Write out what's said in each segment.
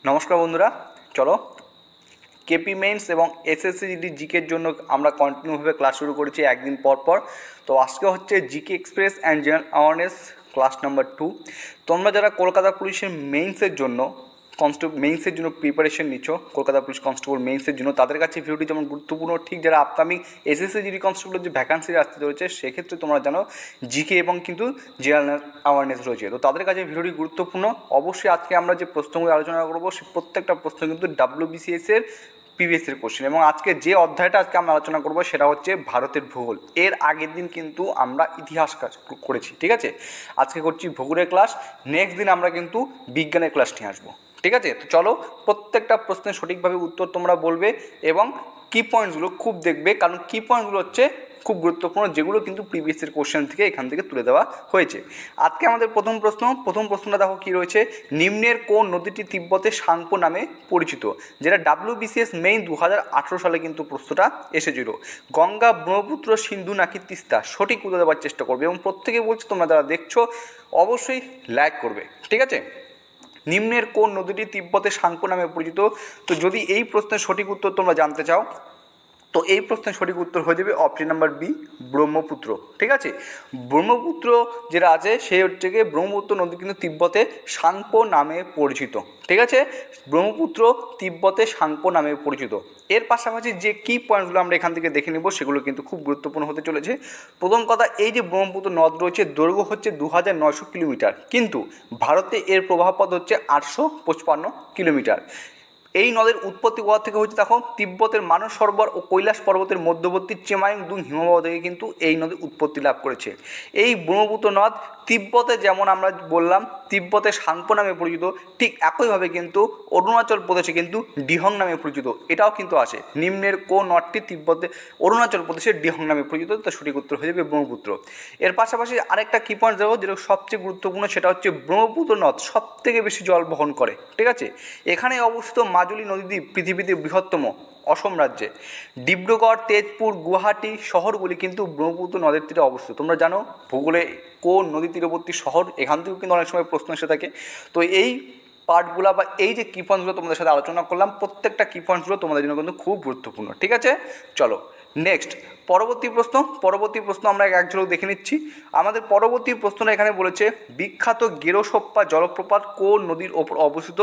নমস্কার বন্ধুরা, চলো কেপি মেইনস এবং এসএসসি জিকের জন্য আমরা কন্টিনিউভাবে ক্লাস শুরু করেছি একদিন পর পর। তো আজকে হচ্ছে GK express and general awareness class number 2। তোমরা যারা কলকাতা পুলিশের মেইনসের জন্য প্রিপারেশন নিচ্ছ, কলকাতা পুলিশ কনস্টেবল মেইনসের জন্য, তাদের কাছে ভিডিওটি যেমন গুরুত্বপূর্ণ, ঠিক যারা আপকামিং এসএসসি জিডি কনস্টেবলের যে ভ্যাকান্সি আসতে চলেছে সেক্ষেত্রে তোমরা জানো জিকে এবং কিন্তু জেনারেল অ্যাওয়ারনেস রয়েছে, তো তাদের কাছে ভিডিওটি গুরুত্বপূর্ণ। অবশ্যই আজকে আমরা যে প্রশ্নগুলো আলোচনা করবো সে প্রত্যেকটা প্রশ্ন কিন্তু WBCS-এর প্রিভিয়াসের কোশ্চেন, এবং আজকে যে অধ্যায়টা আজকে আমরা আলোচনা করবো সেটা হচ্ছে ভারতের ভূগোল। এর আগের দিন কিন্তু আমরা ইতিহাস করেছি, ঠিক আছে। আজকে করছি ভূগোলের ক্লাস, নেক্সট দিন আমরা কিন্তু বিজ্ঞানের ক্লাস নিয়ে আসবো, ঠিক আছে। তো চলো, প্রত্যেকটা প্রশ্নের সঠিকভাবে উত্তর তোমরা বলবে এবং কি পয়েন্টসগুলো খুব দেখবে, কারণ কি পয়েন্টসগুলো হচ্ছে খুব গুরুত্বপূর্ণ, যেগুলো কিন্তু প্রিভিয়াসের কোশ্চেন থেকে এখান থেকে তুলে দেওয়া হয়েছে। আজকে আমাদের প্রথম প্রশ্নটা দেখো কী রয়েছে। নিম্নের কোন নদীটি তিব্বতের সাংপো নামে পরিচিত, যেটা WBCS মেইন 2018 সালে কিন্তু প্রশ্নটা এসেছিল। গঙ্গা, ব্রহ্মপুত্র, সিন্ধু নাকি তিস্তা, সঠিক উত্তর দেওয়ার চেষ্টা করবে এবং প্রত্যেকে বলছে তোমরা যারা দেখছো অবশ্যই লাইক করবে, ঠিক আছে। নিম্নের কোন নদীটি তিব্বতের সাংপো নামে পরিচিত? তো যদি এই প্রশ্নের সঠিক উত্তর তোমরা জানতে চাও তো এই প্রশ্নের সঠিক উত্তর হয়ে যাবে অপশন নাম্বার বি, ব্রহ্মপুত্র, ঠিক আছে। ব্রহ্মপুত্র যেটা আছে সেই হচ্ছে গিয়ে ব্রহ্মপুত্র নদী কিন্তু তিব্বতে সাংপো নামে পরিচিত, ঠিক আছে। ব্রহ্মপুত্র তিব্বতে সাংপো নামে পরিচিত। এর পাশাপাশি যে কি পয়েন্টগুলো আমরা এখান থেকে দেখে নেব সেগুলো কিন্তু খুব গুরুত্বপূর্ণ হতে চলেছে। প্রথম কথা, এই যে ব্রহ্মপুত্র নদ রয়েছে দৈর্ঘ্য হচ্ছে 2900 কিলোমিটার, কিন্তু ভারতে এর প্রবাহপথ হচ্ছে 855 কিলোমিটার। এই নদের উৎপত্তি কোথা থেকে হচ্ছে দেখো, তিব্বতের মানস সরোবর ও কৈলাস পর্বতের মধ্যবর্তী চেমাইংদুং হিমবাহ থেকে কিন্তু এই নদীর উৎপত্তি লাভ করেছে। এই ব্রহ্মপুত্র নদ তিব্বতে, যেমন আমরা বললাম তিব্বতে সাংপো নামে পরিচিত, ঠিক একইভাবে কিন্তু অরুণাচল প্রদেশে কিন্তু ডিহং নামে পরিচিত, এটাও কিন্তু আছে। নিম্নের কোন নদটি তিব্বতে অরুণাচল প্রদেশের ডিহং নামে পরিচিত? তার সঠিক উত্তর হয়ে যাবে ব্রহ্মপুত্র। এর পাশাপাশি আরেকটা কি পয়েন্ট দেবো যেটা সবচেয়ে গুরুত্বপূর্ণ, সেটা হচ্ছে ব্রহ্মপুত্র নদ সবথেকে বেশি জল বহন করে, ঠিক আছে। এখানে অবস্থিত মাজুলী নদীদ্বীপ পৃথিবীতে বৃহত্তম অসম রাজ্যে। ডিব্রুগড়, তেজপুর, গুয়াহাটি শহরগুলি কিন্তু ব্রহ্মপুত্র নদের তীরে অবস্থিত। তোমরা জানো ভূগোলে কোন নদী তীরবর্তী শহর, এখান থেকেও কিন্তু অনেক সময় প্রশ্ন এসে থাকে। তো এই পার্টগুলো বা এই যে কি পয়েন্টসগুলো তোমাদের সাথে আলোচনা করলাম, প্রত্যেকটা কি পয়েন্টসগুলো তোমাদের জন্য কিন্তু খুব গুরুত্বপূর্ণ, ঠিক আছে। চলো নেক্সট পরবর্তী প্রশ্ন আমরা এক ঝলক দেখে নিচ্ছি। আমাদের পরবর্তী প্রশ্নটা এখানে বলেছে, বিখ্যাত গেরোসোপ্পা জলপ্রপাত কোন নদীর ওপর অবস্থিত?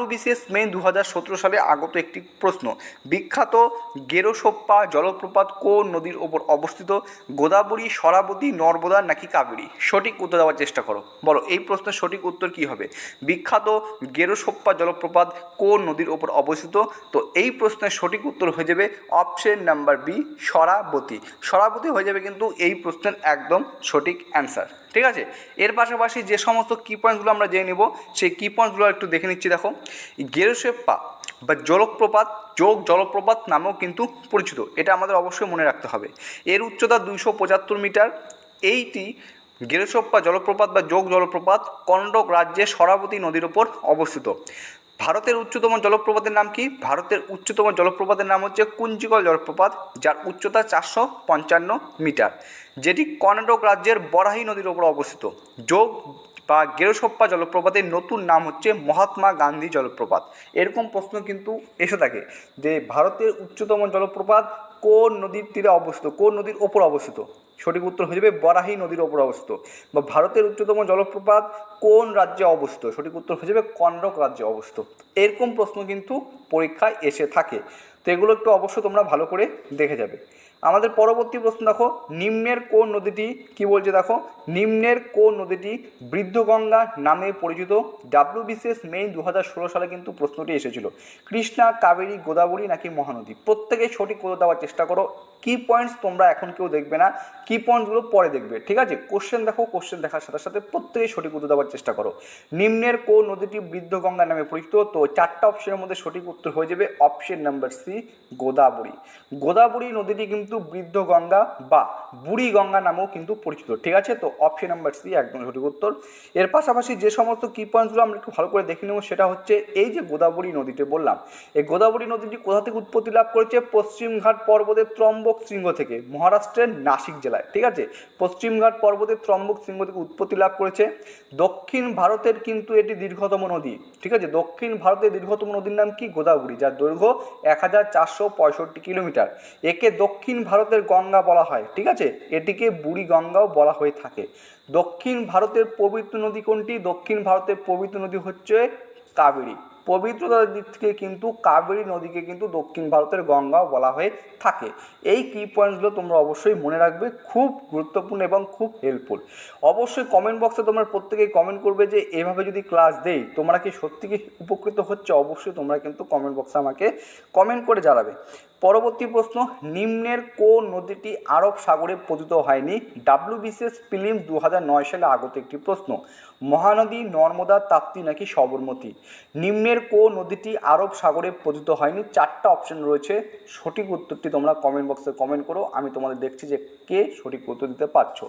WBCS মেইন 2017 সালে আগত একটি প্রশ্ন। বিখ্যাত গেরোসোপ্পা জলপ্রপাত কোন নদীর ওপর অবস্থিত? গোদাবরী, সরাবতী, নর্মদা নাকি কাবেরী? সঠিক উত্তর দেওয়ার চেষ্টা করো, বলো এই প্রশ্নের সঠিক উত্তর কী হবে। বিখ্যাত গেরোসোপ্পা জলপ্রপাত কোন নদীর ওপর অবস্থিত? তো এই প্রশ্নের সঠিক উত্তর হয়ে যাবে অপশন নাম্বার বি, সরাবতী হয়ে যাবে কিন্তু এই প্রশ্নের একদম সঠিক অ্যান্সার, ঠিক আছে। এর পাশাপাশি যে সমস্ত কি পয়েন্টসগুলো আমরা জেনে নেব সেই কি পয়েন্টসগুলো একটু দেখে নিচ্ছি। দেখো, গেরোসোপ্পা বা জলপ্রপাত নামেও কিন্তু পরিচিত, এটা আমাদের অবশ্যই মনে রাখতে হবে। এর উচ্চতা 275 মিটার। এইটি গেরোসোপ্পা জলপ্রপাত বা জলপ্রপাত কর্ণাটক রাজ্যের সরাবতী নদীর ওপর অবস্থিত। ভারতের উচ্চতম জলপ্রপাতের নাম কি? ভারতের উচ্চতম জলপ্রপাতের নাম হচ্ছে কুঞ্চিকল জলপ্রপাত, যার উচ্চতা 455 মিটার, যেটি কর্ণাটক রাজ্যের বরাহী নদীর ওপর অবস্থিত। বা গেরোসোপ্পা জলপ্রপাতের নতুন নাম হচ্ছে মহাত্মা গান্ধী জলপ্রপাত। এরকম প্রশ্ন কিন্তু এসে থাকে যে ভারতের উচ্চতম জলপ্রপাত কোন নদীর তীরে অবস্থিত, কোন নদীর ওপর অবস্থিত? সঠিক উত্তর হয়ে যাবে বরাহী নদীর ওপর অবস্থিত। বা ভারতের উচ্চতম জলপ্রপাত কোন রাজ্যে অবস্থিত? সঠিক উত্তর হয়ে যাবে কর্ণাটক রাজ্যে অবস্থিত। এরকম প্রশ্ন কিন্তু পরীক্ষায় এসে থাকে, তো এগুলো একটু অবশ্যই তোমরা ভালো করে দেখে যাবে। আমাদের পরবর্তী প্রশ্ন দেখো, নিম্নের কোন নদীটি কি বলছে দেখো, নিম্নের কোন নদীটি বৃদ্ধগঙ্গা নামে পরিচিত? WBCS মেইন 2016 সালে কিন্তু প্রশ্নটি এসেছিল। কৃষ্ণা, কাবেরী, গোদাবরী নাকি মহানদী? প্রত্যেকেই সঠিক উত্তর দেওয়ার চেষ্টা করো। কি পয়েন্টস তোমরা এখন কেউ দেখবে না, কি পয়েন্টসগুলো পরে দেখবে, ঠিক আছে। কোশ্চেন দেখো, কোশ্চেন দেখার সাথে সাথে প্রত্যেকেই সঠিক উত্তর দেওয়ার চেষ্টা করো। নিম্নের কোন নদীটি বৃদ্ধগঙ্গা নামে পরিচিত? তো চারটা অপশনের মধ্যে সঠিক উত্তর হয়ে যাবে option number C, Godavari. Godavari নদীটি কিন্তু কিন্তু বৃদ্ধ গঙ্গা বা বুড়ি গঙ্গা নামেও কিন্তু পরিচিত। ঠিক আছে, তো অপশন নাম্বার সি একদম সঠিক উত্তর। এর পাশাপাশি যে সমস্ত কি পয়েন্টসগুলো আমরা একটু ভালো করে দেখে নেব সেটা হচ্ছে এই যে গোদাবরী নদীটি বললাম, এই গোদাবরী নদীটি কোথা থেকে উৎপত্তি লাভ করেছে? পশ্চিমঘাট পর্বতের ত্রম্বক শৃঙ্গ থেকে, মহারাষ্ট্রের নাসিক জেলায়। ঠিক আছে, পশ্চিমঘাট পর্বতের ত্রম্বক শৃঙ্গ থেকে উৎপত্তি লাভ করেছে। দক্ষিণ ভারতের কিন্তু এটি দীর্ঘতম নদী। ঠিক আছে, দক্ষিণ ভারতের দীর্ঘতম নদীর নাম কি? গোদাবরী, যার দৈর্ঘ্য 1465 কিলোমিটার। একে দক্ষিণ ভারতের গঙ্গা বলা হয়। ঠিক আছে, এটিকে বুড়ি গঙ্গাও বলা হয়ে থাকে। দক্ষিণ ভারতের পবিত্র নদী কোনটি? দক্ষিণ ভারতের পবিত্র নদী হচ্ছে কাবেরী। পবিত্রতার দিক থেকে কিন্তু কাবেরী নদীকে কিন্তু দক্ষিণ ভারতের গঙ্গাও বলা হয়ে থাকে। এই কি পয়েন্টসগুলো তোমরা অবশ্যই মনে রাখবে, খুব গুরুত্বপূর্ণ এবং খুব হেল্পফুল। অবশ্যই কমেন্ট বক্সে তোমরা প্রত্যেকেই কমেন্ট করবে যে এভাবে যদি ক্লাস দেই তোমরা কি সত্যি কি উপকৃত হচ্ছে। অবশ্যই তোমরা কিন্তু কমেন্ট বক্সে আমাকে কমেন্ট করে জানাবে। পরবর্তী প্রশ্ন, নিম্নের কোন নদীটি আরব সাগরে পতিত হয়নি? WBCS প্রিলিমস 2009 সালে আগত একটি প্রশ্ন। মহানদী, নর্মদা, তাপ্তি নাকি সবরমতী? নিম্নের কোন নদীটি আরব সাগরে পতিত হয়নি? 4টা অপশন রয়েছে, সঠিক উত্তরটি তোমরা কমেন্ট বক্সে কমেন্ট করো, আমি তোমাদের দেখছি যে কে সঠিক উত্তর দিতে পারছো।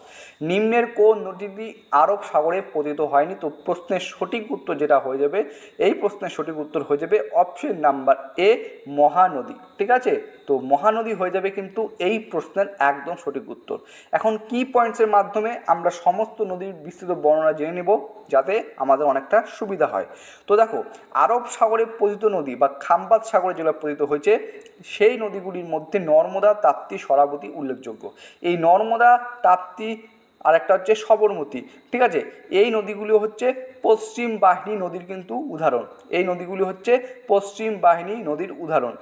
নিম্নের কোন নদীটি আরব সাগরে পতিত হয়নি? তো প্রশ্নের সঠিক উত্তর যেটা হয়ে যাবে, এই প্রশ্নের সঠিক উত্তর হয়ে যাবে অপশন নাম্বার এ, মহানদী। ঠিক আছে, তো মহানদী হয়ে যাবে কিন্তু এই প্রশ্নের একদম সঠিক উত্তর। এখন কি পয়েন্টসের মাধ্যমে আমরা সমস্ত নদীর বিস্তৃত বর্ণনা জেনে নেব যাতে আমাদের অনেকটা সুবিধা হয়। তো দেখো, আরব সাগরে পতিত নদী বা খাম্বাত সাগরে যেগুলো পতিত হয়েছে সেই নদীগুলির মধ্যে নর্মদা, তাপ্তি, শরাবতী উল্লেখযোগ্য। এই নর্মদা, তাপ্তি আর একটা হচ্ছে সবরমতী। ঠিক আছে, এই নদীগুলি হচ্ছে পশ্চিম বাহিনী নদীর কিন্তু উদাহরণ। এই নদীগুলি হচ্ছে পশ্চিম বাহিনী নদীর উদাহরণ।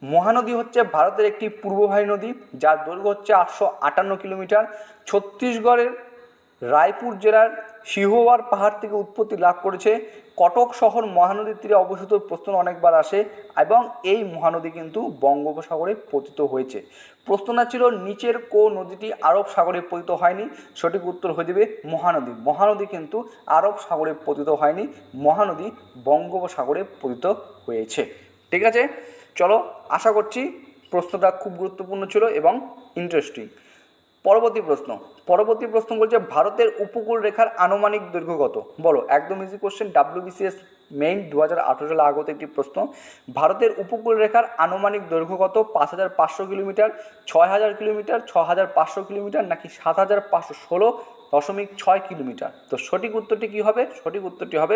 মহানদী হচ্ছে ভারতের একটি পূর্ববাহী নদী, যার দৈর্ঘ্য হচ্ছে 858 কিলোমিটার। ছত্তিশগড়ের রায়পুর জেলার সিহোয়ার পাহাড় থেকে উৎপত্তি লাভ করেছে। কটক শহর মহানদীর তীরে অবস্থিত, প্রশ্ন অনেকবার আসে, এবং এই মহানদী কিন্তু বঙ্গোপসাগরে পতিত হয়েছে। প্রশ্নটা ছিল নিচের কোন নদীটি আরব সাগরে পতিত হয়নি? সঠিক উত্তর হয়ে যাবে মহানদী। মহানদী কিন্তু আরব সাগরে পতিত হয়নি, মহানদী বঙ্গোপসাগরে পতিত হয়েছে। ঠিক আছে, চলো, আশা করছি প্রশ্নটা খুব গুরুত্বপূর্ণ ছিল এবং ইন্টারেস্টিং। পরবর্তী প্রশ্ন বলছে ভারতের উপকূল রেখার আনুমানিক দৈর্ঘ্য কত? বলো, একদম ইজি কোশ্চেন, WBCS মেইন 2018 সালে আগত একটি প্রশ্ন। ভারতের উপকূল রেখার আনুমানিক দৈর্ঘ্য কত? 5500 কিলোমিটার, 6000 কিলোমিটার, 6500 কিলোমিটার নাকি 7516.6 কিলোমিটার? তো সঠিক উত্তরটি কী হবে? সঠিক উত্তরটি হবে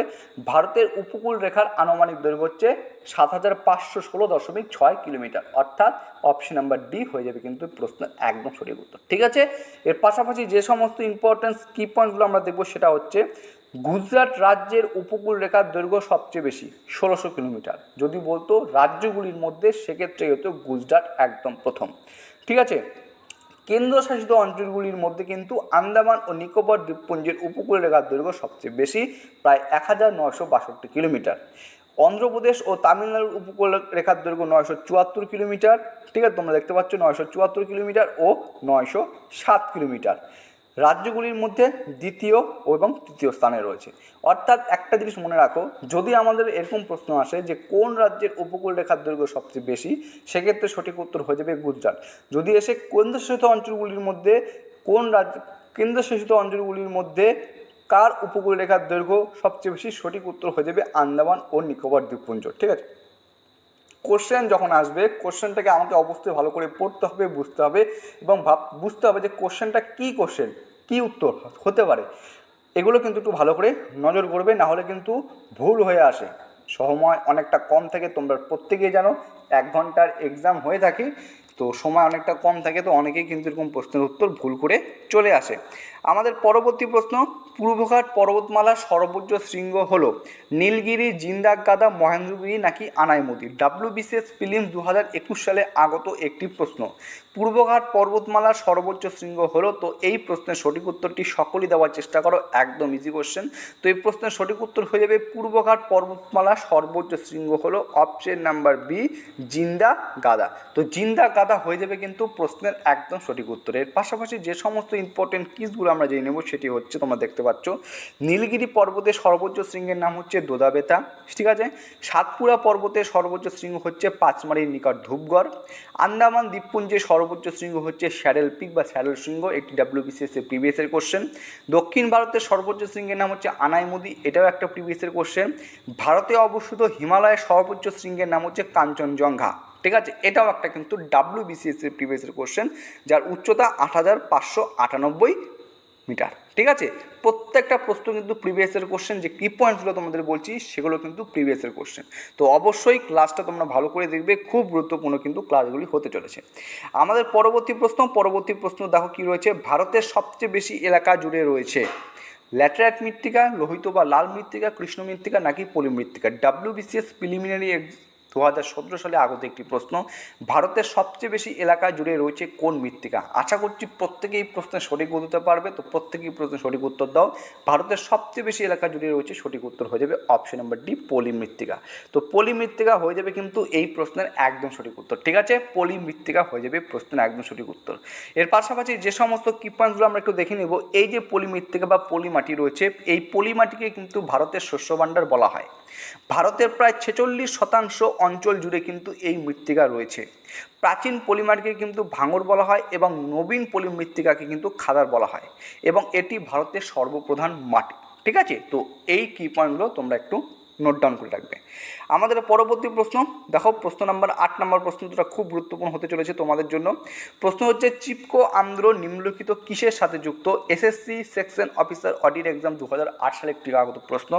ভারতের উপকূল রেখার আনুমানিক দৈর্ঘ্য হচ্ছে 7516.6 কিলোমিটার, অর্থাৎ অপশন নাম্বার ডি হয়ে যাবে কিন্তু প্রশ্নের একদম সঠিক উত্তর। ঠিক আছে, এর পাশাপাশি যে সমস্ত ইম্পর্টেন্স কি পয়েন্টগুলো আমরা দেখবো সেটা হচ্ছে গুজরাট রাজ্যের উপকূল রেখার দৈর্ঘ্য সবচেয়ে বেশি, 1600 কিলোমিটার। যদি বলতো রাজ্যগুলির মধ্যে সেক্ষেত্রে হতো গুজরাট একদম প্রথম। ঠিক আছে, কেন্দ্রশাসিত অঞ্চলগুলির মধ্যে কিন্তু আন্দামান ও নিকোবর দ্বীপপুঞ্জের উপকূল রেখার দৈর্ঘ্য সবচেয়ে বেশি, প্রায় 1962 কিলোমিটার। অন্ধ্রপ্রদেশ ও তামিলনাড়ুর উপকূল রেখার দৈর্ঘ্য 974 কিলোমিটার। ঠিক আছে, তোমরা দেখতে পাচ্ছ 974 কিলোমিটার ও 907 কিলোমিটার। রাজ্যগুলির মধ্যে দ্বিতীয় এবং তৃতীয় স্থানে রয়েছে। অর্থাৎ একটা জিনিস মনে রাখো, যদি আমাদের এরকম প্রশ্ন আসে যে কোন রাজ্যের উপকূল রেখার দৈর্ঘ্য সবচেয়ে বেশি, সেক্ষেত্রে সঠিক উত্তর হয়ে যাবে গুজরাট। যদি এসে কেন্দ্রশাসিত অঞ্চলগুলির মধ্যে কেন্দ্রশাসিত অঞ্চলগুলির মধ্যে কার উপকূল রেখার দৈর্ঘ্য সবচেয়ে বেশি, সঠিক উত্তর হয়ে যাবে আন্দামান ও নিকোবর দ্বীপপুঞ্জ। ঠিক আছে, কোশ্চেন যখন আসবে কোশ্চেনটাকে আমাকে অবশ্যই ভালো করে পড়তে হবে, বুঝতে হবে এবং বুঝতে হবে যে কোশ্চেনটা কী কোশ্চেন, কী উত্তর হতে পারে। এগুলো কিন্তু একটু ভালো করে নজর করবে, না হলে কিন্তু ভুল হয়ে আসে। সময় অনেকটা কম থাকে, তোমরা প্রত্যেকেই জানো 1 ঘন্টার এক্সাম হয়ে থাকে, তো সময় অনেকটা কম থাকে, তো অনেকেই কিন্তু এরকম প্রশ্নের উত্তর ভুল করে চলে আসে। আমাদের পরবর্তী প্রশ্ন, পূর্বঘাট পর্বতমালার সর্বোচ্চ শৃঙ্গ হলো নীলগিরি, জিন্দাগাদা, মহেন্দ্রগিরি নাকি আনাইমুদি? WBCS প্রিলিমস 2021 সালে আগত একটি প্রশ্ন। পূর্বঘাট পর্বতমালার সর্বোচ্চ শৃঙ্গ হলো, তো এই প্রশ্নের সঠিক উত্তরটি সকলেই দেওয়ার চেষ্টা করো, একদম ইজি কোশ্চেন। তো এই প্রশ্নের সঠিক উত্তর হয়ে যাবে পূর্বঘাট পর্বতমালার সর্বোচ্চ শৃঙ্গ হলো অপশন নাম্বার বি, জিন্দাগাদা। তো জিন্দাগাদা হয়ে যাবে কিন্তু প্রশ্নের একদম সঠিক উত্তর। এর পাশাপাশি যে সমস্ত ইম্পর্টেন্ট কিসগুলো আমরা জেনে নেব সেটি হচ্ছে, তোমরা দেখতে পাচ্ছ। নীলগিরি পর্বতের সর্বোচ্চ শৃঙ্গের নাম হচ্ছে দোদাবেতা, ঠিক আছে। সাতপুরা পর্বতের সর্বোচ্চ শৃঙ্গ হচ্ছে পাঁচমারির নিকট ধূপগড়। আন্দামান দ্বীপপুঞ্জের সর্বোচ্চ শৃঙ্গ হচ্ছে স্যাডেল পিক বা স্যাডেল শৃঙ্গ, একটি ডাব্লিউবিসিএস এর প্রিভিয়াস এর কোশ্চেন। দক্ষিণ ভারতের সর্বোচ্চ শৃঙ্গের নাম হচ্ছে আনাইমুদি, এটাও একটা প্রিভিয়াস এর কোশ্চেন। ভারতে অবস্থিত হিমালয়ের সর্বোচ্চ শৃঙ্গের নাম হচ্ছে কাঞ্চনজঙ্ঘা, ঠিক আছে। এটাও একটা কিন্তু ডাব্লিউবিসিএস এর প্রিভিয়াস এর কোশ্চেন, যার উচ্চতা ৮৫৯৮ মিটার, ঠিক আছে। প্রত্যেকটা প্রশ্ন কিন্তু প্রিভিয়াসের কোশ্চেন, যে কি পয়েন্টসগুলো তোমাদের বলছি সেগুলো কিন্তু প্রিভিয়াসের কোশ্চেন। তো অবশ্যই ক্লাসটা তোমরা ভালো করে দেখবে, খুব গুরুত্বপূর্ণ কিন্তু ক্লাসগুলি হতে চলেছে। আমাদের পরবর্তী প্রশ্ন দেখো কি রয়েছে। ভারতের সবচেয়ে বেশি এলাকা জুড়ে রয়েছে ল্যাটেরাইট মৃত্তিকা, লোহিত বা লাল মৃত্তিকা, কৃষ্ণ মৃত্তিকা নাকি পলি মৃত্তিকা। ডাব্লিউবিসিএস প্রিলিমিনারি 2017 সালে আগত একটি প্রশ্ন। ভারতের সবচেয়ে বেশি এলাকা জুড়ে রয়েছে কোন মৃত্তিকা। আশা করছি প্রত্যেকেই এই প্রশ্নের সঠিক উত্তর দিতে পারবে, তো প্রত্যেকেই প্রশ্নের সঠিক উত্তর দাও। ভারতের সবচেয়ে বেশি এলাকা জুড়ে রয়েছে, সঠিক উত্তর হয়ে যাবে অপশন নাম্বার ডি, পলি মৃত্তিকা। তো পলি মৃত্তিকা হয়ে যাবে কিন্তু এই প্রশ্নের একদম সঠিক উত্তর, ঠিক আছে। পলি মৃত্তিকা হয়ে যাবে প্রশ্নের একদম সঠিক উত্তর। এর পাশাপাশি যে সমস্ত কি পয়েন্টসগুলো আমরা একটু দেখে নেব, এই যে পলি মৃত্তিকা বা পলি মাটি রয়েছে, এই পলি মাটিকে কিন্তু ভারতের শস্য ভাণ্ডার বলা হয়। ভারতের প্রায় 46% অঞ্চল জুড়ে কিন্তু এই মৃত্তিকা রয়েছে। প্রাচীন পলিমাটিকে কিন্তু ভাঙর বলা হয় এবং নবীন পলি মৃত্তিকাকে কিন্তু খাদার বলা হয়, এবং এটি ভারতের সর্বপ্রধান মাটি, ঠিক আছে। তো এই কি পয়েন্টগুলো তোমরা একটু নোট ডাউন করে রাখবে। আমাদের পরবর্তী প্রশ্ন দেখো, প্রশ্ন নাম্বার 8 নম্বর প্রশ্নটা খুব গুরুত্বপূর্ণ হতে চলেছে তোমাদের জন্য। প্রশ্ন হচ্ছে চিপকো আন্ধ্র নিম্নলিখিত কিসের সাথে যুক্ত। SSC section officer audit exam 2008 সালে একটি আগত প্রশ্ন।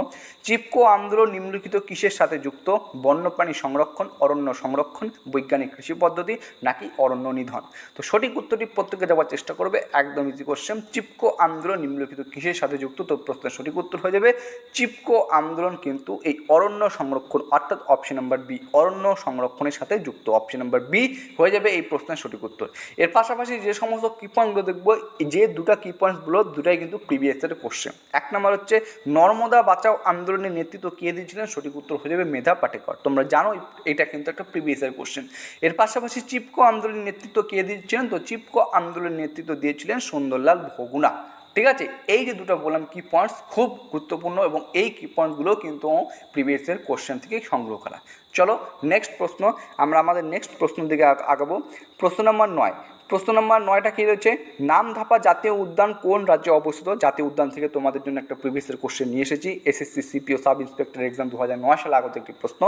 চিপকো আন্ধ্র নিম্নলিখিত কিসের সাথে যুক্ত। বন্যপ্রাণী সংরক্ষণ, অরণ্য সংরক্ষণ, বৈজ্ঞানিক কৃষি পদ্ধতি নাকি অরণ্য নিধন। তো সঠিক উত্তরটি প্রত্যেকে দেওয়ার চেষ্টা করবে, একদম ইজি কোশ্চেন। চিপকো আন্ধ্র নিম্নলিখিত কিসের সাথে যুক্ত, তো প্রশ্নের সঠিক উত্তর হয়ে যাবে চিপকো আন্দোলন কিন্তু এই অরণ্য সংরক্ষণ, অর্থাৎ অপশন নাম্বার বি, অরণ্য সংরক্ষণের সাথে যুক্ত। অপশন নাম্বার বি হয়ে যাবে এই প্রশ্নের সঠিক উত্তর। এর পাশাপাশি যে সমস্ত কি পয়েন্টগুলো দেখবো, যে দুটা কি পয়েন্টসগুলো দুটাই কিন্তু প্রিভিয়াসের কোশ্চেন। এক নম্বর হচ্ছে নর্মদা বাঁচাও আন্দোলনের নেতৃত্ব কে দিয়েছিলেন, সঠিক উত্তর হয়ে যাবে মেধা পাটেকর। তোমরা জানো এটা কিন্তু একটা প্রিভিয়াসের কোশ্চেন। এর পাশাপাশি চিপকো আন্দোলনের নেতৃত্ব কে দিয়েছিলেন, তো চিপকো আন্দোলনের নেতৃত্ব দিয়েছিলেন সুন্দরলাল বহুগুণা, ঠিক আছে। এই যে দুটো বললাম কি পয়েন্টস খুব গুরুত্বপূর্ণ, এবং এই কি পয়েন্টসগুলো কিন্তু প্রিভিয়াসের কোশ্চেন থেকে সংগ্রহ করা। চলো নেক্সট প্রশ্ন, আমরা আমাদের নেক্সট প্রশ্ন দিকে আগাবো। প্রশ্ন নম্বর 9। প্রশ্ন নম্বর 9টা কী রয়েছে, নামধাপা জাতীয় উদ্যান কোন রাজ্যে অবস্থিত। জাতীয় উদ্যান থেকে তোমাদের জন্য একটা প্রিভিয়াসের কোশ্চেন নিয়ে এসেছি, SSC CPO sub inspector exam 2009 সালে আগত একটি প্রশ্ন।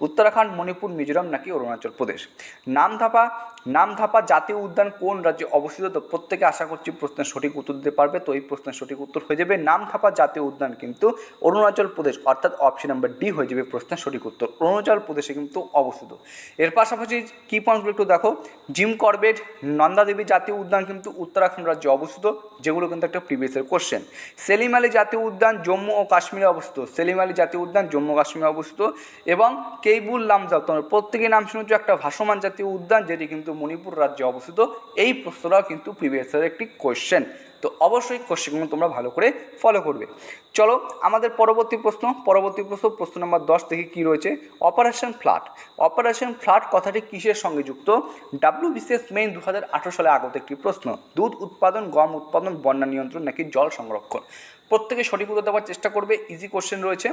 উত্তরাখণ্ড, মণিপুর, মিজোরাম নাকি অরুণাচল প্রদেশ। নামধাপা জাতীয় উদ্যান কোন রাজ্যে অবস্থিত, তো প্রত্যেকে আশা করছি প্রশ্নের সঠিক উত্তর দিতে পারবে। তো এই প্রশ্নের সঠিক উত্তর হয়ে যাবে নামধাপা জাতীয় উদ্যান কিন্তু অরুণাচল প্রদেশ, অর্থাৎ অপশন নাম্বার ডি হয়ে যাবে প্রশ্নের সঠিক উত্তর। অরুণাচল প্রদেশে কিন্তু অবস্থিত। এর পাশাপাশি কি পয়েন্টগুলো একটু দেখো, জিম করবেট নন্দাদেবী জাতীয় উদ্যান কিন্তু উত্তরাখণ্ড রাজ্যে অবস্থিত, যেগুলো কিন্তু একটা প্রিভিয়াসের কোশ্চেন। সেলিম আলী জাতীয় উদ্যান জম্মু ও কাশ্মীরে অবস্থিত, সেলিম আলী জাতীয় উদ্যান জম্মু কাশ্মীরে অবস্থিত। এবং কেইবুল লামজাও, তোমরা প্রত্যেকের নাম শুনেছ, একটা ভাসমান জাতীয় উদ্যান যেটি কিন্তু মণিপুর রাজ্যে অবস্থিত। এই প্রশ্নটাও কিন্তু প্রিভিয়াসের একটি কোশ্চেন। তো অবশ্যই কোশ্চেনগুলো তোমরা ভালো করে ফলো করবে। চলো আমাদের পরবর্তী প্রশ্ন নম্বর 10 থেকে কী রয়েছে, অপারেশন ফ্লাড কথাটি কিসের সঙ্গে যুক্ত। ডাব্লিউবিসিএস মেইন 2018 সালে আগত একটি প্রশ্ন। দুধ উৎপাদন, গম উৎপাদন, বন্যা নিয়ন্ত্রণ নাকি জল সংরক্ষণ। প্রত্যেকে সঠিক উত্তর দেওয়ার চেষ্টা করবে, ইজি কোশ্চেন রয়েছে।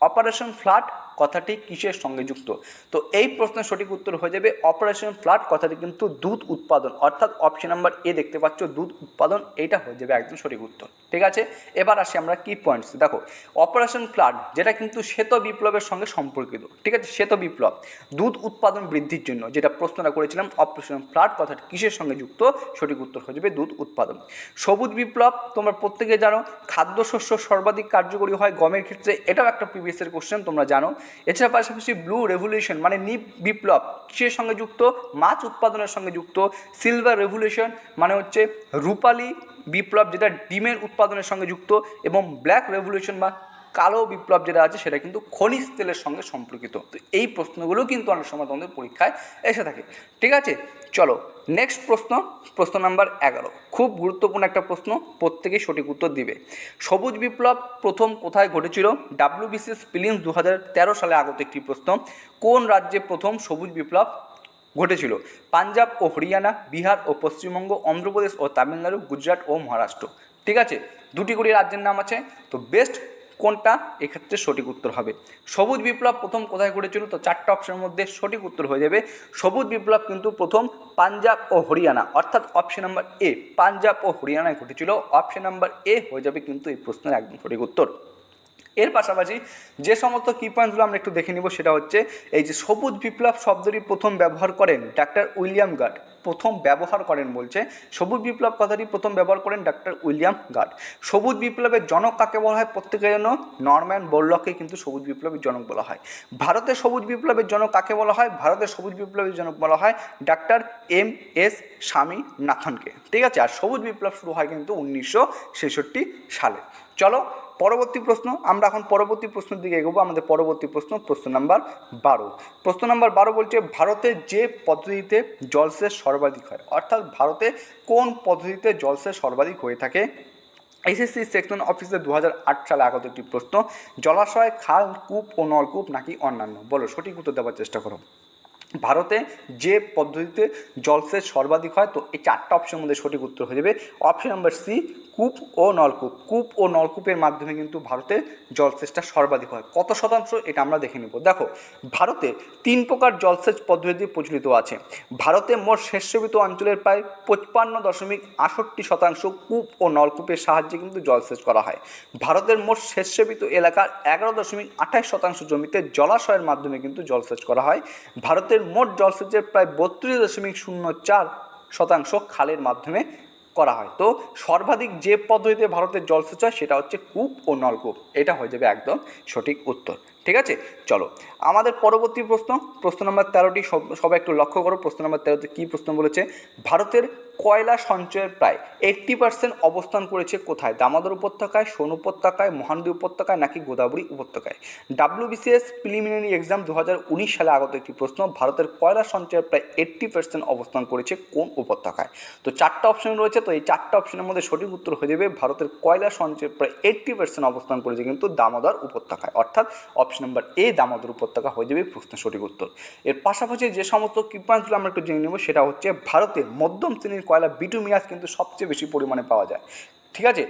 অপারেশন ফ্লাড কথাটি কিসের সঙ্গে যুক্ত, তো এই প্রশ্নের সঠিক উত্তর হয়ে যাবে অপারেশন ফ্লাড কথাটি কিন্তু দুধ উৎপাদন, অর্থাৎ অপশন নাম্বার এ দেখতে পাচ্ছ দুধ উৎপাদন, এইটা হয়ে যাবে একদম সঠিক উত্তর, ঠিক আছে। এবার আসি আমরা কি পয়েন্টস দেখো, অপারেশন ফ্লাড যেটা কিন্তু শ্বেত বিপ্লবের সঙ্গে সম্পর্কিত, ঠিক আছে। শ্বেত বিপ্লব দুধ উৎপাদন বৃদ্ধির জন্য যেটা প্রশ্নটা করেছিলাম, অপারেশন ফ্লাড কথাটি কিসের সঙ্গে যুক্ত, সঠিক উত্তর হয়ে যাবে দুধ উৎপাদন। সবুজ বিপ্লব তোমরা প্রত্যেকে জানো, খাদ্যশস্য সর্বাধিক কার্যকরী হয় গমের ক্ষেত্রে, এটাও একটা প্রিভিয়াসের কোশ্চেন তোমরা জানো। এছাড়া পাশাপাশি ব্লু রেভলিউশন মানে নীল বিপ্লব কিসের সঙ্গে যুক্ত, মাছ উৎপাদনের সঙ্গে যুক্ত। সিলভার রেভলিউশন মানে হচ্ছে রূপালী বিপ্লব যেটা ডিমের উৎপাদনের সঙ্গে যুক্ত, এবং ব্ল্যাক রেভলিউশন বা কালো বিপ্লব যেটা আছে সেটা কিন্তু খনিজ তেলের সঙ্গে সম্পর্কিত। তো এই প্রশ্নগুলো কিন্তু অনেক সময় তোমাদের পরীক্ষায় এসে থাকে, ঠিক আছে। চলো নেক্সট প্রশ্ন নাম্বার 11, খুব গুরুত্বপূর্ণ একটা প্রশ্ন, প্রত্যেকেই সঠিক উত্তর দিবে। সবুজ বিপ্লব প্রথম কোথায় ঘটেছিল, ডাব্লিউবিসিএস প্রিলিমস 2013 সালে আগত একটি প্রশ্ন। কোন রাজ্যে প্রথম সবুজ বিপ্লব ঘটেছিল, পাঞ্জাব ও হরিয়ানা, বিহার ও পশ্চিমবঙ্গ, অন্ধ্রপ্রদেশ ও তামিলনাড়ু, গুজরাট ও মহারাষ্ট্র, ঠিক আছে। দুটি করে রাজ্যের নাম আছে, তো বেস্ট কোনটা এক্ষেত্রে সঠিক উত্তর হবে। সবুজ বিপ্লব প্রথম কোথায় ঘটেছিল, তো চারটা অপশনের মধ্যে সঠিক উত্তর হয়ে যাবে সবুজ বিপ্লব কিন্তু প্রথম পাঞ্জাব ও হরিয়ানা, অর্থাৎ অপশন নাম্বার এ পাঞ্জাব ও হরিয়ানায় ঘটেছিল। অপশন নাম্বার এ হয়ে যাবে কিন্তু এই প্রশ্নের একদম সঠিক উত্তর। এর পাশাপাশি যে সমস্ত কি পয়েন্টগুলো আমরা একটু দেখে নিব সেটা হচ্ছে এই যে সবুজ বিপ্লব শব্দটি প্রথম ব্যবহার করেন ডাক্তার উইলিয়াম গার্ড, প্রথম ব্যবহার করেন বলছে সবুজ বিপ্লব কথাটি প্রথম ব্যবহার করেন ডাক্তার উইলিয়াম গার্ড। সবুজ বিপ্লবের জনক কাকে বলা হয়, প্রত্যেকের জন্য নরম্যান বোরলগকে কিন্তু সবুজ বিপ্লবের জনক বলা হয়। ভারতের সবুজ বিপ্লবের জনক কাকে বলা হয়, ভারতের সবুজ বিপ্লবের জনক বলা হয় ডাক্তার এম.এস. স্বামীনাথনকে, ঠিক আছে। আর সবুজ বিপ্লব শুরু হয় কিন্তু 1966 সালে। চলো পরবর্তী প্রশ্ন, আমরা এখন পরবর্তী প্রশ্নের দিকে এগোবো। আমাদের পরবর্তী প্রশ্ন নাম্বার 12। প্রশ্ন নাম্বার 12 বলছে ভারতে যে পদ্ধতিতে জলসেচ সর্বাধিক হয়, অর্থাৎ ভারতে কোন পদ্ধতিতে জলসেচ সর্বাধিক হয়ে থাকে। এসএসসি সেকশন অফিসে 2008 সালে আগত একটি প্রশ্ন। জলাশয়, খাল, কূপ ও নলকূপ নাকি অন্যান্য, বলো সঠিক উত্তর দেওয়ার চেষ্টা করো। ভারতে যে পদ্ধতিতে জলসেচ সর্বাধিক হয়, তো এই চারটা অপশনের মধ্যে সঠিক উত্তর হয়ে যাবে অপশন নাম্বার সি কূপ ও নলকূপ। কূপ ও নলকূপের মাধ্যমে কিন্তু ভারতে জলসেচটা সর্বাধিক হয়। কত শতাংশ এটা আমরা দেখে নেব। দেখো ভারতে 3 প্রকার জলসেচ পদ্ধতি প্রচলিত আছে। ভারতে মোট সেচবিত অঞ্চলের প্রায় 55.68% কূপ ও নলকূপের সাহায্যে কিন্তু জলসেচ করা হয়। ভারতের মোট সেচবিত এলাকার 11.28% জমিতে জলাশয়ের মাধ্যমে কিন্তু জলসেচ করা হয়। ভারতের মোট জলসেচের প্রায় 32.04% খালের মাধ্যমে করা হয়। তো সর্বাধিক যে পদ্ধতিতে ভারতের জলসেচ হয় সেটা হচ্ছে কূপ ও নলকূপ, এটা হয়ে যাবে একদম সঠিক উত্তর, ঠিক আছে। চলো আমাদের পরবর্তী প্রশ্ন নাম্বার 13টি সবাই একটু লক্ষ্য করো। প্রশ্ন নাম্বার 13তে কী প্রশ্ন বলেছে, ভারতের কয়লা সঞ্চয়ের প্রায় 80% অবস্থান করেছে কোথায়, দামোদর উপত্যকায়, সোন উপত্যকায়, মহানদী উপত্যকায় নাকি গোদাবরী উপত্যকায়। WBCS প্রিলিমিনারি এক্সাম 2019 সালে আগত একটি প্রশ্ন। ভারতের কয়লা সঞ্চয়ের প্রায় 80% অবস্থান করেছে কোন উপত্যকায়। তো চারটা অপশন রয়েছে, তো এই চারটা অপশনের মধ্যে সঠিক উত্তর হয়ে যাবে ভারতের কয়লা সঞ্চয়ের প্রায় 80% অবস্থান করেছে কিন্তু দামোদর উপত্যকায়, অর্থাৎ অপশন নাম্বার এ দামোদর উপত্যকা হয়ে যাবে প্রশ্নের সঠিক উত্তর। এর পাশাপাশি যে সমস্ত কি পয়েন্টগুলো আমরা একটু জেনে নেব সেটা হচ্ছে ভারতে মধ্যম শ্রেণীর কয়লা বিটুমিনাস কিন্তু সবচেয়ে বেশি পরিমাণে পাওয়া যায়, ঠিক আছে।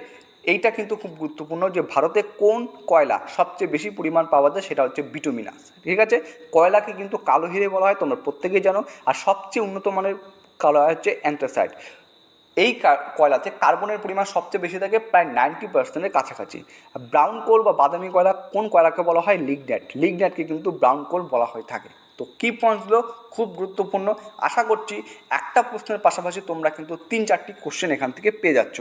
এইটা কিন্তু খুব গুরুত্বপূর্ণ যে ভারতে কোন কয়লা সবচেয়ে বেশি পরিমাণ পাওয়া যায়, সেটা হচ্ছে বিটুমিনাস, ঠিক আছে। কয়লাকে কিন্তু কালো হিরে বলা হয়, তোমরা প্রত্যেকেই জানো। আর সবচেয়ে উন্নত মানের কয়লা হচ্ছে অ্যান্থ্রাসাইট। এই কয়লাতে কার্বনের পরিমাণ সবচেয়ে বেশি থাকে, প্রায় 90%-এর কাছাকাছি। ব্রাউন কোল বা বাদামি কয়লা কোন কয়লাকে বলা হয়, লিগন্যাইট। লিগন্যাইটকে কিন্তু ব্রাউন কোল বলা হয়ে থাকে। তো কি পয়েন্টসগুলো খুব গুরুত্বপূর্ণ। আশা করছি একটা প্রশ্নের পাশাপাশি তোমরা কিন্তু 3-4টি কোশ্চেন এখান থেকে পেয়ে যাচ্ছ।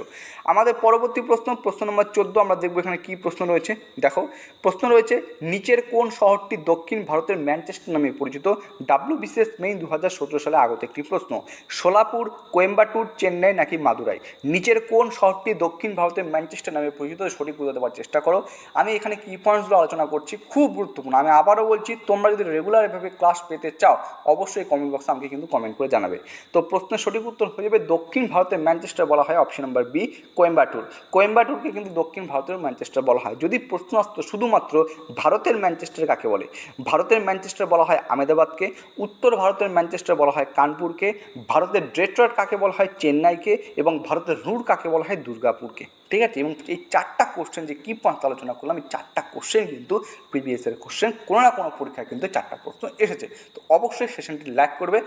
আমাদের পরবর্তী প্রশ্ন নম্বর 14 আমরা দেখবো এখানে কী প্রশ্ন রয়েছে। দেখো প্রশ্ন রয়েছে নিচের কোন শহরটি দক্ষিণ ভারতের ম্যানচেস্টার নামে পরিচিত। WBCS মেইন 2017 সালে আগত একটি প্রশ্ন। সোলাপুর, কোয়েম্বাটুর, চেন্নাই নাকি মাদুরাই। নিচের কোন শহরটি দক্ষিণ ভারতের ম্যানচেস্টার নামে পরিচিত, সঠিক উত্তর দেওয়ার চেষ্টা করো। আমি এখানে কি পয়েন্টসগুলো আলোচনা করছি খুব গুরুত্বপূর্ণ। আমি আবারও বলছি, তোমরা যদি রেগুলার এভাবে ক্লাস পেতে চাও অবশ্যই কমেন্ট বক্সে আমাকে কিন্তু কমেন্ট করে জানাবে। তো প্রশ্নের সঠিক উত্তর হয়ে যাবে দক্ষিণ ভারতের ম্যানচেস্টার বলা হয় অপশন নাম্বার বি কোয়েম্বাটুর। কোয়েম্বাটুরকে কিন্তু দক্ষিণ ভারতের ম্যানচেস্টার বলা হয়। যদি প্রশ্ন আসতো শুধুমাত্র ভারতের ম্যানচেস্টার কাকে বলে, ভারতের ম্যানচেস্টার বলা হয় আহমেদাবাদকে, উত্তর ভারতের ম্যানচেস্টার বলা হয় কানপুরকে, ভারতের ডেট্রয়েট কাকে বলা হয় চেন্নাইকে, এবং ভারতের রুর কাকে বলা হয় দুর্গাপুরকে, ঠিক আছে। এবং এই চারটা কোশ্চেন যে কী পয়েন্ট আলোচনা করলাম, এই চারটা কোশ্চেন কিন্তু প্রিভিয়াসের কোশ্চেন, কোনো না কোনো পরীক্ষায় কিন্তু চারটা প্রশ্ন এসেছে। তো অবশ্যই সেশনটি লাইক করবে,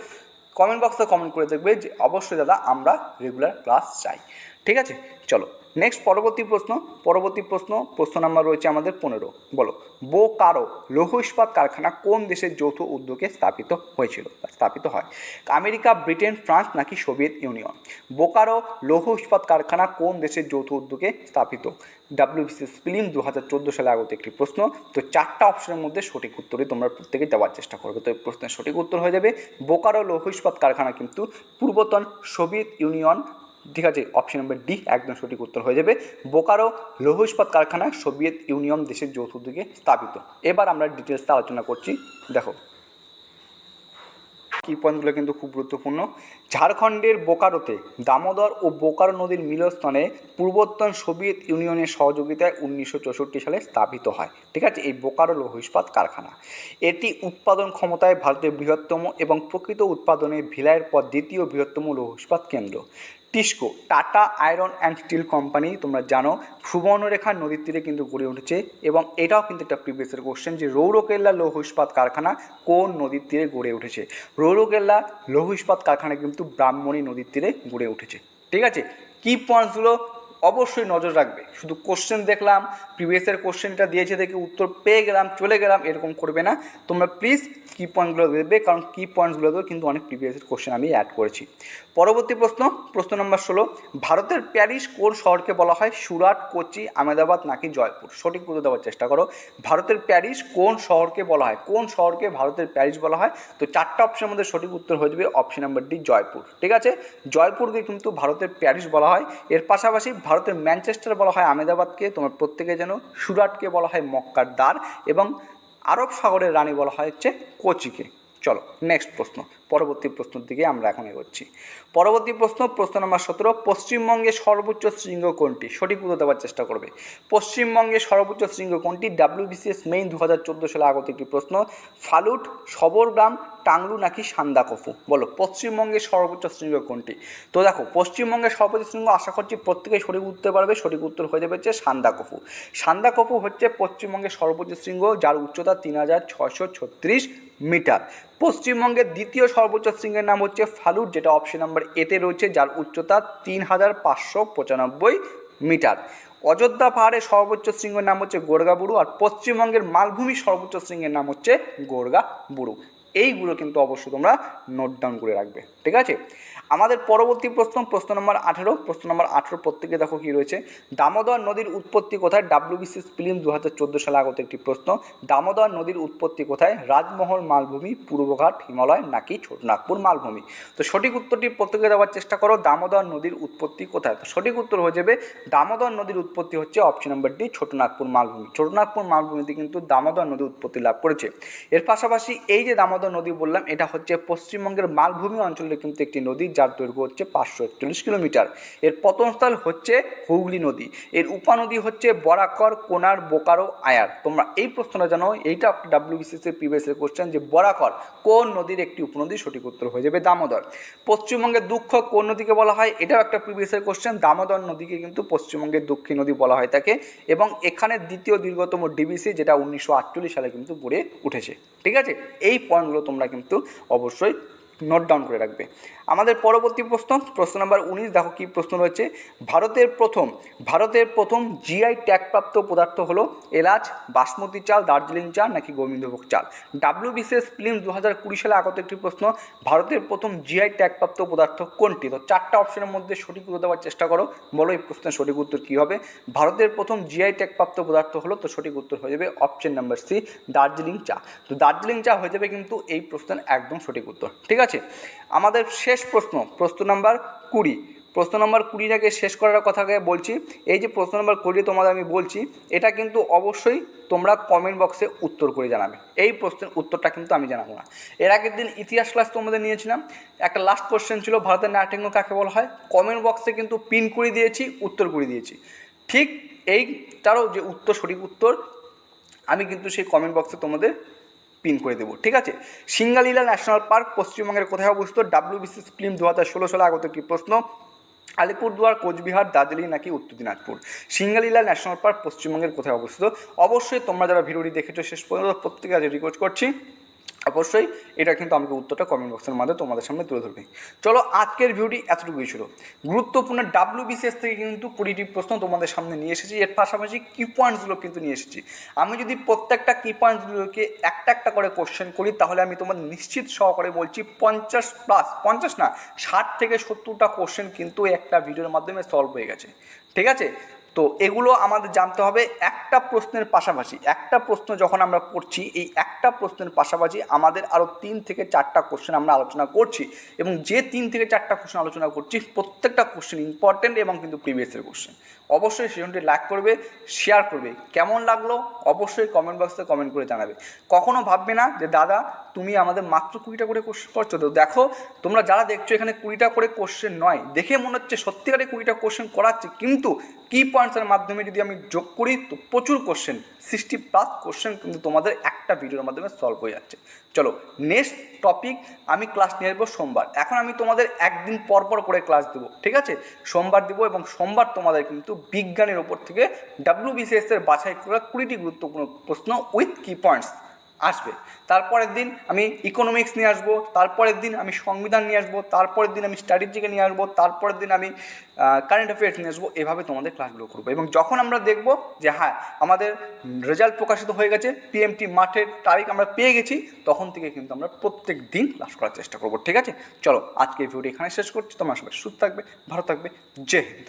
কমেন্ট বক্সে কমেন্ট করে দেখবে যে অবশ্যই দাদা আমরা রেগুলার ক্লাস চাই, ঠিক আছে। চলো নেক্সট পরবর্তী প্রশ্ন নাম্বার রয়েছে আমাদের 15। বলো বোকারো লৌহ ইস্পাত কারখানা কোন দেশের যৌথ উদ্যোগে স্থাপিত হয়েছিল বা স্থাপিত হয়। আমেরিকা, ব্রিটেন, ফ্রান্স নাকি সোভিয়েত ইউনিয়ন। বোকারো লৌহ ইস্পাত কারখানা কোন দেশের যৌথ উদ্যোগে স্থাপিত। WBCS প্রিলিম 2014 সালে আগত একটি প্রশ্ন। তো চারটা অপশনের মধ্যে সঠিক উত্তরই তোমরা প্রত্যেকে দেওয়ার চেষ্টা করবে। তো এই প্রশ্নের সঠিক উত্তর হয়ে যাবে বোকারো লৌহ ইস্পাত কারখানা কিন্তু পূর্বতন সোভিয়েত ইউনিয়ন, ঠিক আছে। অপশন নাম্বার ডি একদম সঠিক উত্তর হয়ে যাবে বোকারো লৌহ ইস্পাত কারখানা সোভিয়েত ইউনিয়ন দেশের যৌথ উদ্যোগে স্থাপিত। এবার আমরা ডিটেলসে আলোচনা করছি। দেখো কি পয়েন্টগুলো কিন্তু খুব গুরুত্বপূর্ণ। ঝাড়খণ্ডের বোকারোতে দামোদর ও বোকারো নদীর মিলনস্থলে পূর্বোত্তর সোভিয়েত ইউনিয়নের সহযোগিতায় 1964 সালে স্থাপিত হয়, ঠিক আছে, এই বোকারো লৌহ ইস্পাত কারখানা। এটি উৎপাদন ক্ষমতায় ভারতের বৃহত্তম এবং প্রকৃত উৎপাদনে ভিলাইয়ের পর দ্বিতীয় বৃহত্তম লৌহ ইস্পাত কেন্দ্র। TISCO, tata iron and steel company তোমরা জানো সুবর্ণরেখা নদীর তীরে কিন্তু গড়ে উঠেছে, এবং এটাও কিন্তু একটা প্রিভিয়াসের কোশ্চেন যে রৌরকেল্লা লৌহ ইস্পাত কারখানা কোন নদীর তীরে গড়ে উঠেছে। রৌরকেল্লা লৌহ ইস্পাত কারখানা কিন্তু ব্রাহ্মণী নদীর তীরে গড়ে উঠেছে। ঠিক আছে, কি পয়েন্টসগুলো অবশ্যই নজর রাখবে। শুধু কোশ্চেন দেখলাম, প্রিভিয়াসের কোশ্চেনটা দিয়েছে দেখে উত্তর পেয়ে গেলাম চলে গেলাম এরকম করবে না, তোমরা প্লিজ কি পয়েন্টগুলো দেবে, কারণ কি পয়েন্টসগুলোতেও কিন্তু অনেক প্রিভিয়াসের কোশ্চেন আমি অ্যাড করেছি। পরবর্তী প্রশ্ন নম্বর 16, ভারতের প্যারিস কোন শহরকে বলা হয়? সুরাট, কোচি, আহমেদাবাদ নাকি জয়পুর? সঠিক উত্তর দেওয়ার চেষ্টা করো। ভারতের প্যারিস কোন শহরকে বলা হয়? কোন শহরকে ভারতের প্যারিস বলা হয়? তো চারটা অপশনের মধ্যে সঠিক উত্তর হয়ে যাবে অপশন নাম্বার ডি, জয়পুর। ঠিক আছে, জয়পুরকে কিন্তু ভারতের প্যারিস বলা হয়। এর পাশাপাশি ভারতের ম্যানচেস্টার বলা হয় আহমেদাবাদকে, তোমার প্রত্যেকে যেন সুরাটকে বলা হয় মক্কার দ্বার, এবং আরব সাগরের রানী বলা হয় হচ্ছে কোচিকে। চলো নেক্সট প্রশ্ন, পরবর্তী প্রশ্নের দিকে আমরা এখন এগোচ্ছি। পরবর্তী প্রশ্ন নম্বর 17, পশ্চিমবঙ্গের সর্বোচ্চ শৃঙ্গ কোনটি? সঠিক উত্তর দেওয়ার চেষ্টা করবে। পশ্চিমবঙ্গের সর্বোচ্চ শৃঙ্গ কোনটি? WBCS মেইন 2014 সালে আগত একটি প্রশ্ন। ফালুট, সবরগ্রাম, টাংলু নাকি সান্দাকফু? বলো পশ্চিমবঙ্গের সর্বোচ্চ শৃঙ্গ কোনটি? তো দেখো পশ্চিমবঙ্গের সর্বোচ্চ শৃঙ্গ আশা করছি প্রত্যেকেই সঠিক উত্তর পারবে। সঠিক উত্তর হয়ে যাবে হচ্ছে সান্দাকফু। সান্দাকফু হচ্ছে পশ্চিমবঙ্গের সর্বোচ্চ শৃঙ্গ, যার উচ্চতা 3636 মিটার। পশ্চিমবঙ্গের দ্বিতীয় সর্বোচ্চ শৃঙ্গের নাম হচ্ছে ফালুট, যেটা অপশন নাম্বার এতে রয়েছে, যার উচ্চতা 3595 মিটার। অযোধ্যা পাহাড়ের সর্বোচ্চ শৃঙ্গের নাম হচ্ছে গোর্গাবুরু, আর পশ্চিমবঙ্গের মালভূমির সর্বোচ্চ শৃঙ্গের নাম হচ্ছে গোর্গাবুরু। এইগুলো কিন্তু অবশ্যই তোমরা নোট ডাউন করে রাখবে। ঠিক আছে, আমাদের পরবর্তী প্রশ্ন নম্বর 18 প্রত্যেকে দেখো কি রয়েছে। দামোদর নদীর উৎপত্তি কোথায়? WBCS ফিল্ম 2014 সালে আগত একটি প্রশ্ন। দামোদর নদীর উৎপত্তি কোথায়? রাজমহল মালভূমি, পূর্বঘাট হিমালয় নাকি ছোটনাগপুর মালভূমি? তো সঠিক উত্তরটি প্রত্যেকে দেওয়ার চেষ্টা করো। দামোদর নদীর উৎপত্তি কোথায়? তো সঠিক উত্তর হয়ে যাবে দামোদর নদীর উৎপত্তি হচ্ছে অপশন নাম্বার ডি, ছোটনাগপুর মালভূমি। ছোটনাগপুর মালভূমিতে কিন্তু দামোদর নদী উৎপত্তি লাভ করেছে। এর পাশাপাশি এই যে দামোদর নদী বললাম, এটা হচ্ছে পশ্চিমবঙ্গের মালভূমি অঞ্চলের কিন্তু একটি নদী, যার দৈর্ঘ্য হচ্ছে 541 কিলোমিটার। এর পতনস্থল হচ্ছে হুগলি নদী। এর উপনদী হচ্ছে বরাকর, কোনার, বোকারো, আয়ার। তোমরা এই প্রশ্নটা জানো, এইটা WBCS এর প্রিভিয়াস কোশ্চেন যে বরাকর কোন নদীর একটি উপনদী? সঠিক উত্তর হয়ে যাবে দামোদর। পশ্চিমবঙ্গের দুঃখ কোন নদীকে বলা হয়? এটাও একটা প্রিভিয়াস কোশ্চেন। দামোদর নদীকে কিন্তু পশ্চিমবঙ্গের দক্ষিণ নদী বলা হয় থাকে, এবং এখানে দ্বিতীয় দীর্ঘতম ডিবিসি, যেটা 1948 সালে কিন্তু গড়ে উঠেছে। ঠিক আছে, এই পয়েন্টগুলো তোমরা কিন্তু অবশ্যই নোট ডাউন করে রাখবে। আমাদের পরবর্তী প্রশ্ন নাম্বার 19, দেখো কি প্রশ্ন রয়েছে। ভারতের প্রথম জিআই ট্যাগপ্রাপ্ত পদার্থ হলো এলাচ, বাসমতি চাল, দার্জিলিং চা নাকি গোবিন্দভোগ চাল? WBCS ফিল্ম 2020 সালে আগত একটি প্রশ্ন। ভারতের প্রথম জিআই ট্যাগপ্রাপ্ত পদার্থ কোনটি? তো চারটা অপশনের মধ্যে সঠিক উত্তর দেওয়ার চেষ্টা করো। বলো এই প্রশ্নের সঠিক উত্তর কী হবে? ভারতের প্রথম জিআই ট্যাগপ্রাপ্ত পদার্থ হলো, তো সঠিক উত্তর হয়ে যাবে অপশন নাম্বার সি, দার্জিলিং চা। তো দার্জিলিং চা হয়ে যাবে কিন্তু এই প্রশ্নের একদম সঠিক উত্তর। ঠিক আছে, আমাদের শেষ প্রশ্ন নাম্বার 20। প্রশ্ন নম্বর 20টাকে শেষ করার কথাকে বলছি। এই যে প্রশ্ন নম্বর 20 তোমাদের আমি বলছি, এটা কিন্তু অবশ্যই তোমরা কমেন্ট বক্সে উত্তর করে জানাবে। এই প্রশ্নের উত্তরটা কিন্তু আমি জানাবো না। এর আগের দিন ইতিহাস ক্লাস তোমাদের নিয়েছিলাম, একটা লাস্ট কোশ্চেন ছিল ভারতের নাট্যাঙ্গ কাকে বলা হয়? কমেন্ট বক্সে কিন্তু পিন করে দিয়েছি, উত্তর করে দিয়েছি। ঠিক এইটারও যে উত্তর, সঠিক উত্তর আমি কিন্তু সেই কমেন্ট বক্সে তোমাদের পিন করে দেবো। ঠিক আছে, সিঙ্গালীলা ন্যাশনাল পার্ক পশ্চিমবঙ্গের কোথায় অবস্থিত? WBCS ফিল্ম 2016 সালে আগত একটি প্রশ্ন। আলিপুরদুয়ার, কোচবিহার, দার্জিলিং নাকি উত্তর দিনাজপুর? সিঙ্গালীলা ন্যাশনাল পার্ক পশ্চিমবঙ্গের কোথায় অবস্থিত? অবশ্যই তোমরা যারা ভিডিওটি দেখেছো শেষ পর্যন্ত প্রত্যেকে আজ রিকোয়েস্ট করছি অবশ্যই এটা কিন্তু আমাকে উত্তরটা কমেন্ট বক্সের মাধ্যমে তোমাদের সামনে তুলে ধরবে। চলো আজকের ভিডিওটি এতটুকুই ছিল। গুরুত্বপূর্ণ WBCS থেকে কিন্তু 20টি প্রশ্ন তোমাদের সামনে নিয়ে এসেছি, এর পাশাপাশি কি পয়েন্টসগুলো কিন্তু নিয়ে এসেছি। আমি যদি প্রত্যেকটা কি পয়েন্টসগুলোকে একটা করে কোশ্চেন করি, তাহলে আমি তোমাদের নিশ্চিত সহকারে বলছি 50 না 60 থেকে 70টা কোশ্চেন কিন্তু একটা ভিডিওর মাধ্যমে সলভ হয়ে গেছে। ঠিক আছে, তো এগুলো আমাদের জানতে হবে। একটা প্রশ্নের পাশাপাশি একটা প্রশ্ন যখন আমরা পড়ছি, এই একটা প্রশ্নের পাশাপাশি আমাদের আরও 3 থেকে 4টা কোশ্চেন আমরা আলোচনা করছি, এবং যে 3 থেকে 4টা কোশ্চেন আলোচনা করছি প্রত্যেকটা কোশ্চেন ইম্পর্টেন্ট এবং কিন্তু প্রিভিয়াসের কোশ্চেন। অবশ্যই সেজনটি লাইক করবে, শেয়ার করবে। কেমন লাগলো অবশ্যই কমেন্ট বক্সে কমেন্ট করে জানাবে। কখনো ভাববে না যে দাদা তুমি আমাদের মাত্র 20টা করে কোশ্চেন করছো। তো দেখো তোমরা যারা দেখছো এখানে 20টা করে কোশ্চেন নয়, দেখে মনে হচ্ছে সত্যিকারে 20টা কোশ্চেন করাচ্ছে, কিন্তু কি পয়েন্টসের মাধ্যমে যদি আমি যোগ করি তো প্রচুর কোশ্চেন 60+ কোশ্চেন কিন্তু তোমাদের একটা ভিডিওর মাধ্যমে সলভ হয়ে যাচ্ছে। চলো নেক্সট টপিক আমি ক্লাস নিয়ে আসবো সোমবার। এখন আমি তোমাদের একদিন পর পর করে ক্লাস দেবো, ঠিক আছে? সোমবার দেবো এবং সোমবার তোমাদের কিন্তু বিজ্ঞানের ওপর থেকে WBCS এর বাছাই করা 20টি গুরুত্বপূর্ণ প্রশ্ন উইথ কি পয়েন্টস আসবে। তারপরের দিন আমি ইকোনমিক্স নিয়ে আসবো, তারপরের দিন আমি সংবিধান নিয়ে আসবো, তারপরের দিন আমি স্ট্র্যাটেজিকে নিয়ে আসবো, তারপরের দিন আমি কারেন্ট অ্যাফেয়ার্স নিয়ে আসবো। এভাবে তোমাদের ক্লাসগুলো করবো এবং যখন আমরা দেখবো যে হ্যাঁ আমাদের রেজাল্ট প্রকাশিত হয়ে গেছে, PMT মাঠের তারিখ আমরা পেয়ে গেছি, তখন থেকে কিন্তু আমরা প্রত্যেক দিন ক্লাস করার চেষ্টা করবো, ঠিক আছে? চলো আজকে এই ভিডিওটি এখানে শেষ করছি। তোমরা সবাই সুস্থ থাকবে, ভালো থাকবে, জয় হিন্দ।